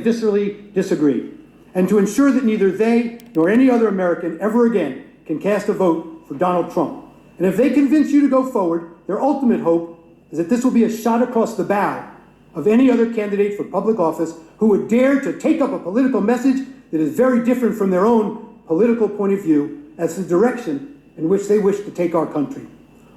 viscerally disagree, and to ensure that neither they nor any other American ever again can cast a vote for Donald Trump. And if they convince you to go forward, their ultimate hope is that this will be a shot across the bow of any other candidate for public office who would dare to take up a political message that is very different from their own political point of view as the direction in which they wish to take our country.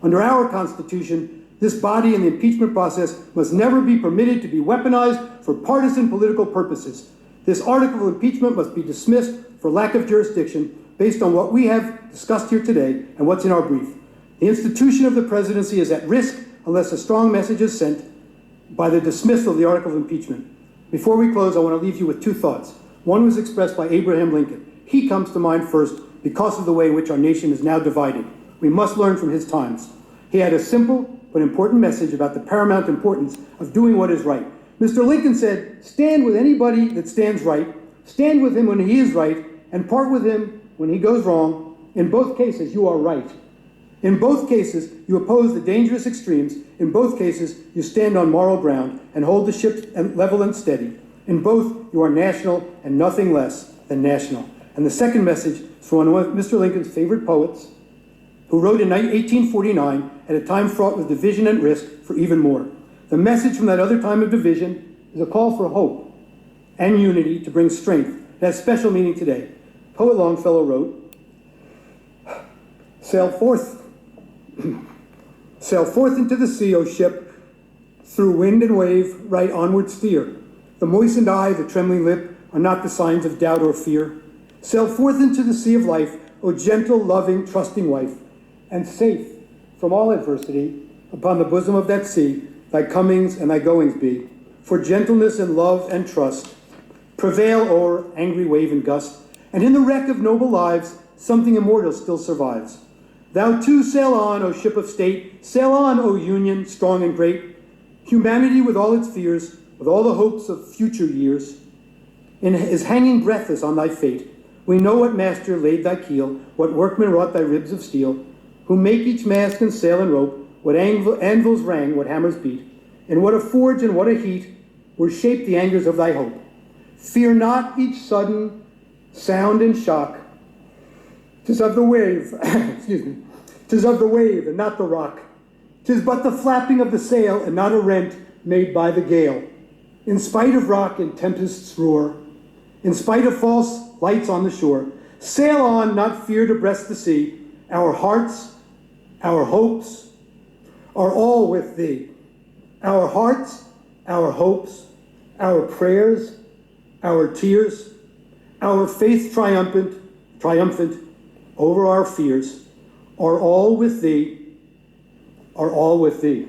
Under our Constitution, this body and the impeachment process must never be permitted to be weaponized for partisan political purposes. This article of impeachment must be dismissed for lack of jurisdiction based on what we have discussed here today and what's in our brief. The institution of the presidency is at risk unless a strong message is sent by the dismissal of the article of impeachment. Before we close, I want to leave you with two thoughts. One was expressed by Abraham Lincoln. He comes to mind first because of the way in which our nation is now divided. We must learn from his times. He had a simple but important message about the paramount importance of doing what is right. Mr. Lincoln said, stand with anybody that stands right, stand with him when he is right, and part with him when he goes wrong. In both cases, you are right. In both cases, you oppose the dangerous extremes. In both cases, you stand on moral ground and hold the ship level and steady. In both, you are national and nothing less than national. And the second message is from one of Mr. Lincoln's favorite poets, who wrote in 1849 at a time fraught with division and risk for even more. The message from that other time of division is a call for hope and unity to bring strength. It has special meaning today. Poet Longfellow wrote, Sail forth into the sea, O ship, through wind and wave, right onward steer. The moistened eye, the trembling lip, are not the signs of doubt or fear. Sail forth into the sea of life, O gentle, loving, trusting wife, and safe from all adversity, upon the bosom of that sea, thy comings and thy goings be. For gentleness and love and trust prevail o'er angry wave and gust, and in the wreck of noble lives, something immortal still survives. Thou too sail on, O ship of state, sail on, O Union, strong and great. Humanity with all its fears, with all the hopes of future years, is hanging breathless on thy fate. We know what master laid thy keel, what workman wrought thy ribs of steel, who make each mast and sail and rope, what anvils rang, what hammers beat, and what a forge and what a heat were shaped the angers of thy hope. Fear not each sudden sound and shock. 'Tis of the wave, excuse me, 'tis of the wave and not the rock. 'Tis but the flapping of the sail and not a rent made by the gale. In spite of rock and tempest's roar, in spite of false lights on the shore, sail on, not fear to breast the sea. Our hearts, our hopes are all with thee. Our hearts, our hopes, our prayers, our tears, our faith triumphant over our fears, are all with thee, are all with thee.